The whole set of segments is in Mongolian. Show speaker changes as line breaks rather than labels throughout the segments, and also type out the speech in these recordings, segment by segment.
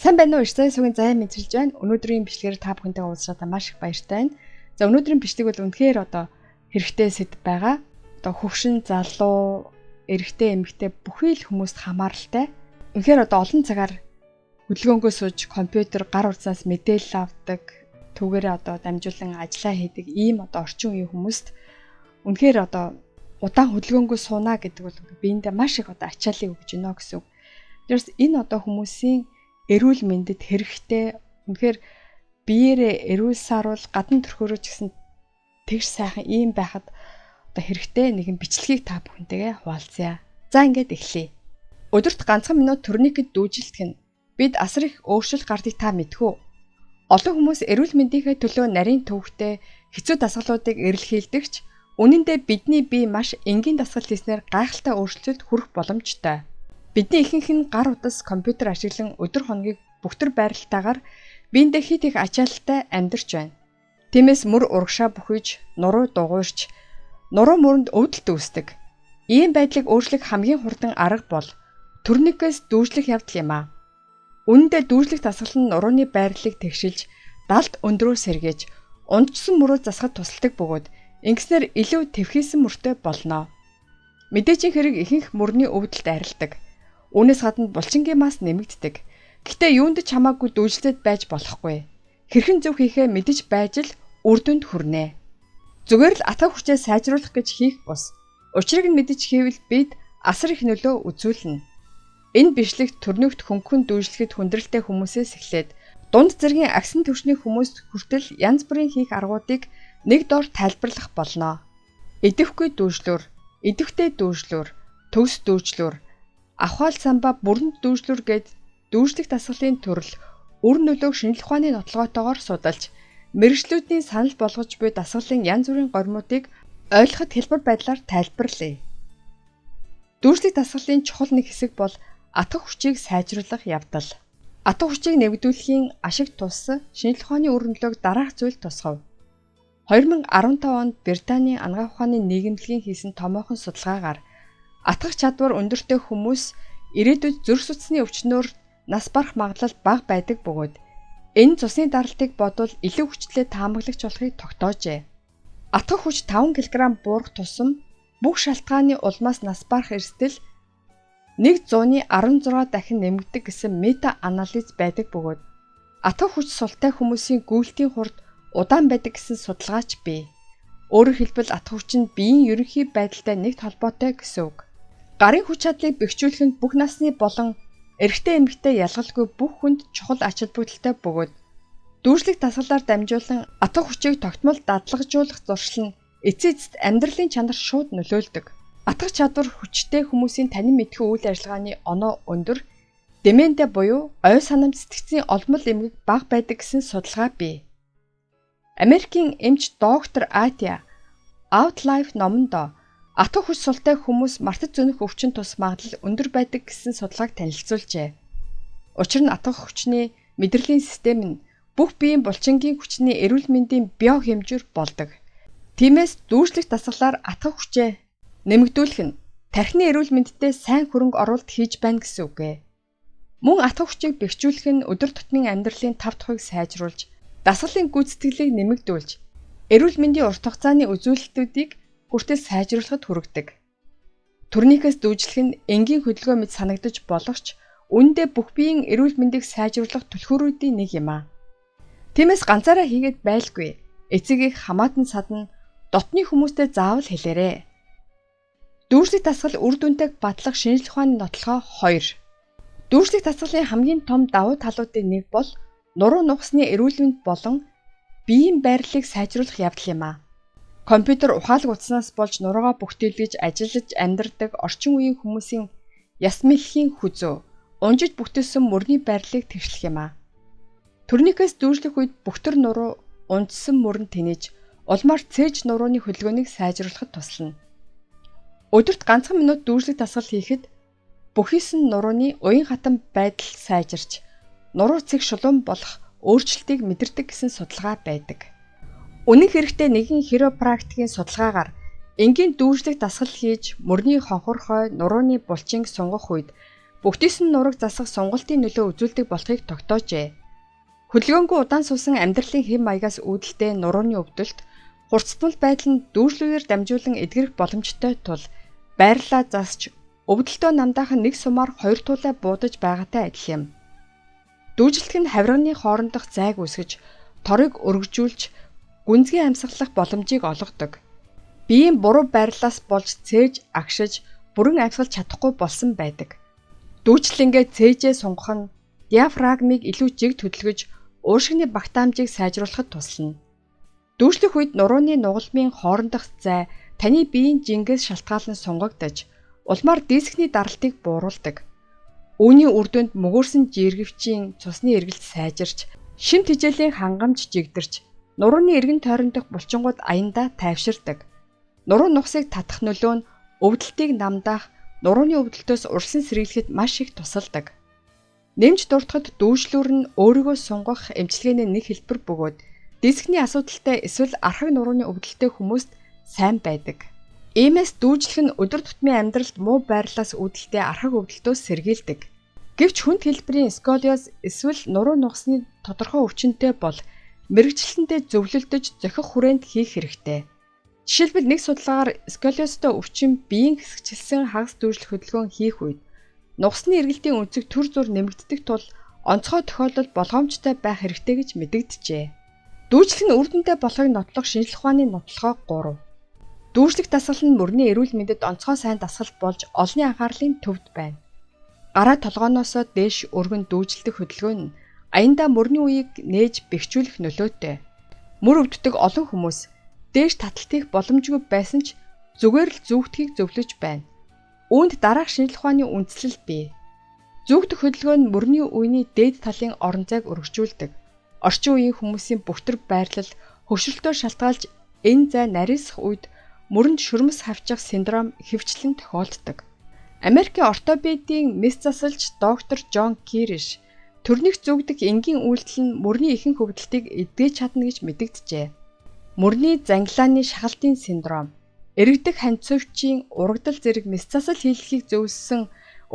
Сайн байна уу? Ирсэн сугийн заяа мэдчилж байна. Өнөөдрийн бичлэгээр та бүхэнтэй уулзахад маш их баяртай байна. За өнөөдрийн бичлэг бол үнэхээр хэрэгтэй сэдв байгаа. Хөвшин залуу, эрэгтэй, эмэгтэй бүхий л хүмүүст хамааралтай. Үнэхээр олон цагаар хөдөлгөөнгөө сууж компьютер гар утснаас мэдээлэл авдаг, түүгээрээ дамжуулан ажиллаа хийдэг ийм орчин үеийн хүмүүст үнэхээр удаан хөдөлгөөнгөө сууна гэдэг бол биендээ маш их ачааллыг өгж гинэ гэсэн үг. Тэрс энэ хүмүүсийн эрүүл мэндэд хэрэгтэй үнэхээр биеэрээ эрүүл сааруул гадна төрхөөрөө ч гэсэн тэгш сайхан ийм байхад хэрэгтэй нэгэн бичлэгийг та бүхэнтэйгээ хуваалцъя. За ингээд эхлэе. Өдөрт ганцхан минут турникэд дүүжилтэх нь бид асар их өөрчлөлт гардыг та мэдхүү. Олон хүмүүс эрүүл мэндийнхээ төлөө нарийн төвөгтэй хэцүү дасгалуудыг эрэлхийлдэгч үнэн дээр бидний бие маш энгийн дасгал хийснээр гайхалтай өөрчлөлт хүрэх боломжтой. Бидний ихэнх нь гар утас компьютер ашиглан өдөр хоногийг бүхтэр байралтайгаар биендээ хит их ачаалттай амьдарч байна. Тиймээс мөр урагшаа бүхийж, нуруу дугуйрч, нуруу мөрөнд өвдөлт үүсдэг. Ийм байдлыг өөрчлөх хамгийн хурдан арга бол турникээс дүүжлэх явдал юм а. Үүндээ дүүжлэх дасгал нь нурууны байрлалыг тэгшилж, далд өндрөө сэргээж, ундчсан мөрөө засахад тусалдаг бөгөөд ингэснээр илүү твхийсэн мөртэй болно. Мэдээжийн хэрэг ихэнх мөрний өвдөлт арилдаг. Үүнээс гадна булчингийн мас нэмэгддэг. Гэхдээ юунд ч хамаагүй дүүжлээд байж болохгүй. Хэрхэн зөв хийхээ мэдэж байж л үр дүнд хүрнэ. Зүгээр л атгах хүчээ сайжруулах гэж хийх бус. Учрыг нь мэдэж хийвэл бид асар их нөлөө үзүүлнэ. Энэ бичлэгт төрнөгт хөнгөн дүүжлэхэд хүндрэлтэй хүмүүсээс эхлээд дунд зэргийн агсан түвшний хүмүүст хүртэл янз бүрийн хийх аргуудыг нэг доор тайлбарлах болно. Идэвхгүй дүүжлүр, идэвхтэй дүүжлүр, төвс дүүжлүр, авхаал самба бүрэнд дүүжлүр гэд дүүжлэх дасгалын төрөл үр нөлөөг шинжлэх ухааны нотлогоотойгоор судалж, мэргэжлүүдийн санал болгож буй дасгалын янз бүрийн гормуудыг ойлгоход хэлбэр байдлаар тайлбарлая. Дүүжлэх дасгалын чухал нэг хэсэг бол атгах хүчийг сайжруулах явдал. Атгах хүчийг нэмэгдүүлэхийн ашиг тус шинжлэх ухааны үр нөлөөг дараах зүйл тусгав. 2015 онд Британий анагаах ухааны нийгэмлэгийн хийсэн томоохон судалгаагаар атгах чадвар өндөртэй хүмүүс ирээдүйд зүрх судасны өвчнөөр нас барах магадлал бага байдаг бөгөөд энэ цусны даралтыг бодвол илүү хүчлээ таамаглагч болохыг тогтоожээ. Атгах хүч 5 кг буурах тусам бүх шалтгааны улмаас нас барах эрсдэл 100-ны 16 дахин нэмэгдэг гэсэн мета анализ байдаг бөгөөд атгах хүч султай хүмүүсийн гүйлтийн хурд удаан байдаг гэсэн судалгаач бий. Өөрөөр хэлбэл атгах хүч нь биеийн ерөнхий байдалтай нэгт холбоотой гэсэн үг. Гарын хүч чадлыг бэхжүүлэхэд бүх насны болон эрэгтэй эмэгтэй ялгалгүй бүх хүнд чухал ач холбогдолтой бөгөөд дүүжлэх дасгалаар дамжуулан атгах хүчийг тогтмол дадлагжуулах зуршил нь эцсийн эцэст амьдралын чанарт шууд нөлөөлдөг. Атгах чадвар хүчтэй хүмүүсийн танин мэдхүй үйл ажиллагааны оноо өндөр, дементе буюу ой санамж сэтгцийн олмол эмгэг бага байдаг гэсэн судалгаа бий. Америкийн эмч доктор Атия Outlife номонд атгах хүч султай хүмүүс мартаж зөнөх өвчин тус магадлал өндөр байдаг гэсэн судалгааг танилцуулжээ. Учир нь атгах хүчний мэдрэлийн систем нь бүх биеийн булчингийн хүчний эрүүл мэндийн био хэмжүүр болдог. Тиймээс дүүжлэх дасгалаар атгах хүчээ нэмэгдүүлэх нь тархины эрүүл мэндэд сайн хөрөнгө оруулалт хийж байна гэсэн үг ээ. Мөн атгах хүчийг бэхжүүлэх нь өдөр тутмын амьдралын тав тухыг сайжруулж, дасгалын гүйцэтгэлийг нэмэгдүүлж, эрүүл мэндийн урт хугацааны үзүүлэлтүүдийг хүртэл сайжруулахад хүргэдэг. Турникээс дүүжлэх нь энгийн хөдөлгөөн мэт санагдаж болох ч үүндээ бүх биеийн эрүүл мэндийг сайжруулах түлхүүрүүдийн нэг юм а. Тиймээс ганцаараа хийгээд байлгүй. Эцэг их хамаатан садна дотны хүмүүстэй заавал хэлээрэй. Дүүжлэх дасгал үр дүнтэйг батлах шинжлэх ухааны нотлохоо 2. Дүүжлэх дасгалын хамгийн том давуу талуудын нэг бол нуруу нугасны эрүүл мэнд болон биеийн байрлалыг сайжруулах явдал юм а. Компьютер ухаалаг утаснаас болж нуруугаа бүхтэлгэж ажиллаж амьдардаг орчин үеийн хүмүүсийн яс мэлхийн хүзөө, унжиж бүтээсэн мөрний байрлалыг тэгшлэх юм а. Турникээс дүүжлэх үед бүхтэр нуруу унжсан мөрөнд тэнэж улмаар цээж нурууны хөдөлгөөнийг сайжруулахад туслана. Өдөрт ганцхан минут дүүжлэх дасгал хийхэд бүхийсэн нурууны уян хатан байдал сайжирч, нуруу цэг шулуун болох өөрчлөлтийг мэдэрдэг гэсэн судалгаа байдаг. Үнэн хэрэгтээ нэгэн хиропрактикийн судалгаагаар энгийн дүүжлэх дасгал хийж мөрний хонхорхой нурууны булчинг сунгах үед Бүгдээс нь нураг засах сонголтын нөлөө үзүүлдэг болохыг тогтоожээ. Хөдөлгөөнгүй удаан суусан амьдралын хэм маягаас үүдэлтэй нурууны өвдөлт, хурцтмал байдал нь дүүжлүүгээр дамжуулан эдгэрэх боломжтой тул байрлалаа засч өвдөлтөө намдаахан нэг сумаар хоёр туулай буудаж байгаатай адил юм. Дүүжлэх нь хавирганы хоорондох зайг үүсгэж, торыг өргөжүүлж, гүнзгий амьсгалах боломжийг олгодог. Биеийн буруу байрлалаас болж цээж, агшиж, бүрэн амьсгалж чадахгүй болсон байдаг. Дүүжлэнгээ цээжээ сунгах нь диафрагмыг илүү жиг хөдөлгөж, уушигны багтаамжийг сайжруулахад туслана. Дүүжлэх үед нурууны нугалмын хоорондох зай таны биеийн жингээс шалтгаалan сунгагдаж, улмаар дискний даралтыг бууруулдаг. Үүний үр дүнд мөгөөрсөн жиргэвчийн цусны эргэлт сайжирч, шимт хичээлийн хангамж жигдэрч, нурууны эргэн тойрондох булчингууд аяндаа тайвширдаг. Нуруу нухсыг татах нөлөө нь өвдөлтийг намдаах, нурууны өвдөлтөөс урьдчилан сэргийлэхэд маш их тусалдаг. Нэмж дуртахад дүүжлүүр нь өөрийгөө сунгах эмчилгээний нэг хэлбэр бөгөөд дискний асуудалтай эсвэл архаг нурууны өвдөлттэй хүмүүст сайн байдаг. Иймээс дүүжлэх нь өдөр тутмын амьдралд муу байрлалаас үүдэлтэй архаг өвдөлтөөс сэргийлдэг. Гэвч хүнд хэлбэрийн сколиоз эсвэл нуруу нухсны тодорхой өвчнөдтэй бол мэрэгчлэнтэй зөвлөлдөж зохих хүрээнд хийх хэрэгтэй. Жишээлбэл нэг судалгаагаар сколиозтой өвчин биеийн хэсэгчлсэн хагас дүүжлэх хөдөлгөөн хийх үед нухсны эргэлтийн үнцэг төр зур нэмэгддэг тул онцгой тохиолдол болгоомжтой байх хэрэгтэй гэж мэдэгджээ. Дүүжлэх нь үр дүнтэй болохыг нотлох шинжлэх ухааны нотлохоо 3. Дүүжлэх дасгал нь мөрний эрүүл мэндэд онцгой сайн дасгал болж олонний анхаарлын төвд байна. Гараа толгооноосоо дээш өргөн дүүжлэх хөдөлгөөн нь аяндаа мөрний үеийг нээж бэхжүүлэх нөлөөтэй. Мөр өвддөг олон хүмүүс дээш таталт хийх боломжгүй байсан ч зүгээр л зүүгтхийг зөвлөж байна. Үүнд дараах шинжлэх ухааны үндслэл бий. Зүүгдэх хөдөлгөөн нь мөрний үеийн дээд талын орон зайг өргөжүүлдэг. Орчин үеийн хүмүүсийн бүхтэр байрлал хөвшрөлтөөр шалтгаалж энэ зай нарийсах үед мөрөнд шүрмэс хавчих синдром хэвчлэн тохиолддог. Америкийн ортопедийн мэс засалж доктор Джон Кириш төрних зүгдэх энгийн үйлдэл нь мөрний ихэнх өвдөлтийг эдгэж чадна гэж мэдэгджээ. Мөрний занглааны шахалтын синдром, эргдэг ханцовчийн урагдал зэрэг мэс засал хийлгэхийг зөвлөсөн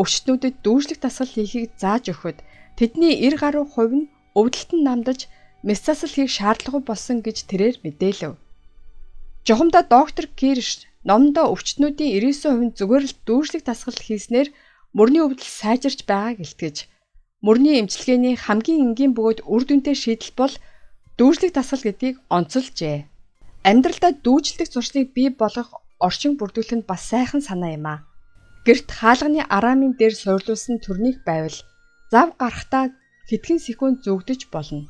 өвчтнүүдэд дүүжлэх дасгал хийхийг зааж өгөхөд тэдний 90% нь өвдөлтөнд намдаж мэс засал хийх шаардлагагүй болсон гэж тэрээр мэдээлв. Жухамдаа доктор Кирш номдоо өвчтнүүдийн 99% зүгээр л дүүжлэх дасгал хийснээр мөрний өвдөл сайжирч байгааг илтгэж, мөрний эмчилгээний хамгийн энгийн бөгөөд үр дүнтэй шийдэл бол дүүжлэх дасгал гэдгийг онцолжээ. Амьдралдаа дүүжлэх зуршлыг бий болгох орчин бүрдүүлэх нь бас сайхан санаа юм а. Гэрт хаалганы араамын дээр суурлуулсан төрних байвал зав гарахтаа хэдхэн секунд зүгдэж болно.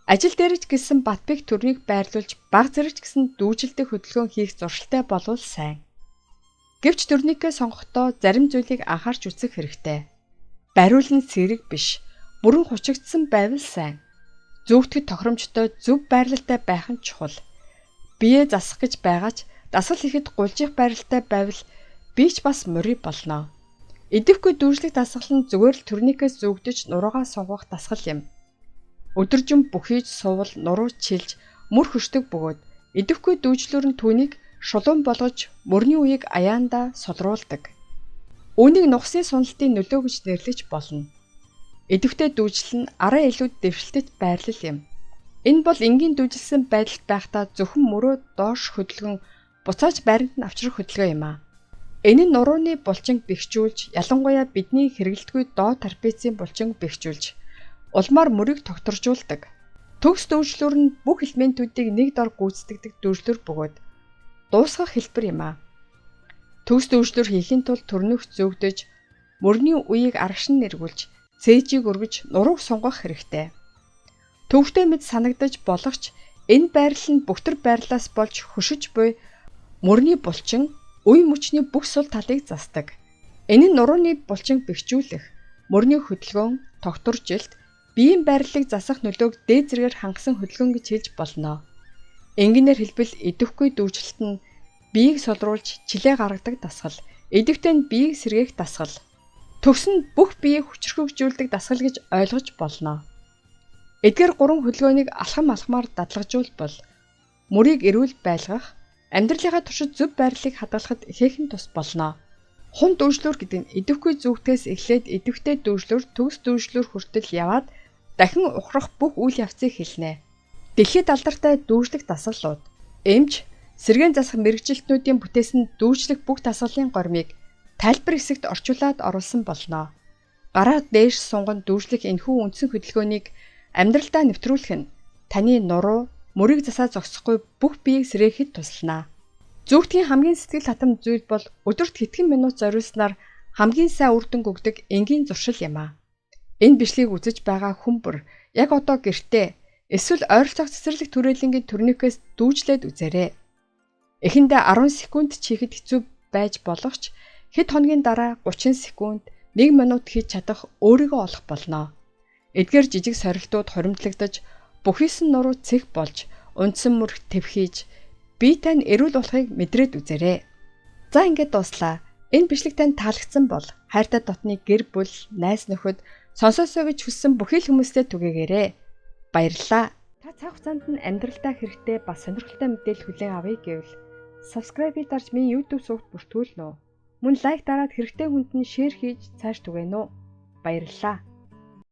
Ажил дээр ч гэсэн батбэг төрнийг байрлуулж баг зэрэгч гэсэн дүүжилдэх хөдөлгөөн хийх зуршилтай болвол сайн. Гэвч төрникээ сонгохдоо зарим зүйлийг анхаарч үзэх хэрэгтэй. Бариул нь сэрэг биш, бүрэн хучигдсан байвал сайн. Зүгтгэд тохиромжтой зөв байрлалтай байх нь чухал. Бие засах гэж байгаач дасгал хийхэд гулжих байралтай байвал би ч бас морий болно. Идэвхгүй дүүжлэх дасгал нь зүгээр л төрникээс зүгдэж нуруугаа сунгах дасгал юм. Өдөржин бүхийж суувал нуруу чилж мөр хөшдөг бөгөөд идэвхгүй дүүжлүүр нь түүнийг шулуун болгож мөрний үеийг аяандаа сулруулдаг. Үүнийг нухсны суналтын нөлөө гэж нэрлэж болно. Идэвхтэй дүүжлэл нь араа илүү дэвшилтэт байрлал юм. Энэ бол энгийн дүүжилсэн байдалд байхдаа зөвхөн мөрөө доош хөдөлгөн буцааж байранд нь авчрах хөдөлгөөн юм а. Энэ нь нурууны булчинг бэхжүүлж, ялангуяа бидний хэрэглэдэггүй доод трапецийн булчинг бэхжүүлж, улмаар мөрийг тогтворжуулдаг. Төгс дүүжлүүр нь бүх элементүүдийг нэг дор гүйцэтгэдэг дүүжлүүр бөгөөд дуусгах хэлбэр юм а. Төгс дүүжлүүр хийхин тулд төрнөх зөвгдөж, мөрний үеийг аргашин нэргүүлж, цээжийг өргөж, нурууг сунгах хэрэгтэй. Төвхтэй мэд санагдаж болохч энэ байрлал нь бүхтэр байрлалаас болж хөшөж буй мөрний булчин үе мөчний бүх сул талыг засдаг. Энэ нь нурууны булчин бэхжүүлэх, мөрний хөдөлгөөн, тогтворжилт, биеийн байрлалыг засах нөлөөг дээд зэргээр хангасан хөдөлгөөн гэж хэлж болно. Энгийнээр хэлбэл идэвхгүй дүүжилт нь биеийг солруулж чилээ гаргадаг дасгал, идэвхтэй нь биеийг сэргээх дасгал. Төгс нь бүх биеийг хүчрхэгжүүлдэг дасгал гэж ойлгож болно. Эдгээр 3 хөдөлгөөнийг алхамаар дадлагжуулбал мөрийг эрүүл байлгах, амьдралынхаа туршид зөв байрлалыг хадгалахад ихээхэн тус болно. Хун дүүжлүүр гэдэг нь идэвхүй зүгтээс эхлээд идэвхтэй дүүжлүүр төгс дүүжлүүр хүртэл яваад дахин ухрах бүх үйл явцыг хэлнэ. Дэлхийд алдартай дүүжлэх дасгалууд. Эмч сэргээн засах мэрэгжилтнүүдийн бүтээсэн дүүжлэх бүх дасгалын гормыг тайлбар хэсэгт орчуулад оруулсан болно. Гараа дээш сунган дүүжлэх энэхүү үндсэн хөдөлгөөнийг амьдралдаа нэвтрүүлэх нь таны нуруу, мөрийг засаа зогсохгүй бүх биеийг сэргээхэд туслана. Зүгтгийн хамгийн сэтгэл татам зүйл бол өдөрт хэдхэн минут зориулснаар хамгийн сайн үр дүн өгдөг энгийн зуршил юм а. Энэ бичлэгийг үзэж байгаа хүн бүр яг одоо гэртээ эсвэл ойролцоох цэцэрлэг түрээлэнгийн турникээс дүүжлээд үзээрэй. Эхэндээ 10 секунд чихэд хэцүү байж болох ч хэд хоногийн дараа 30 секунд 1 минут хийж чадах өөрийгөө олох болно. Эдгээр жижиг сорилтууд хуримтлагдаж бүхийсэн нуруу цэх болж унтсан мөрх твхийж бие тань эрүүл болохыг мэдрээд үзээрэй. За ингээд дуслаа. Энэ бичлэг танд таалагдсан бол хайртай дотны гэр бүл, найз нөхөд сонсоосоо гэж хүссэн бүхий л хүмүүстээ түгээгээрэй. Баярлалаа. Та цаг хугацаанд нь амьдралдаа хэрэгтэй бас сонирхолтой мэдээлэл хүлээн авъя гэвэл subscribe-ийг дарж миний YouTube сувагт бүртгүүлнэ үү. Мөн лайк дараад хэрэгтэй хүнд нь шеэр хийж цааш түгээнэ үү. Баярлалаа.